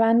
1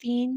3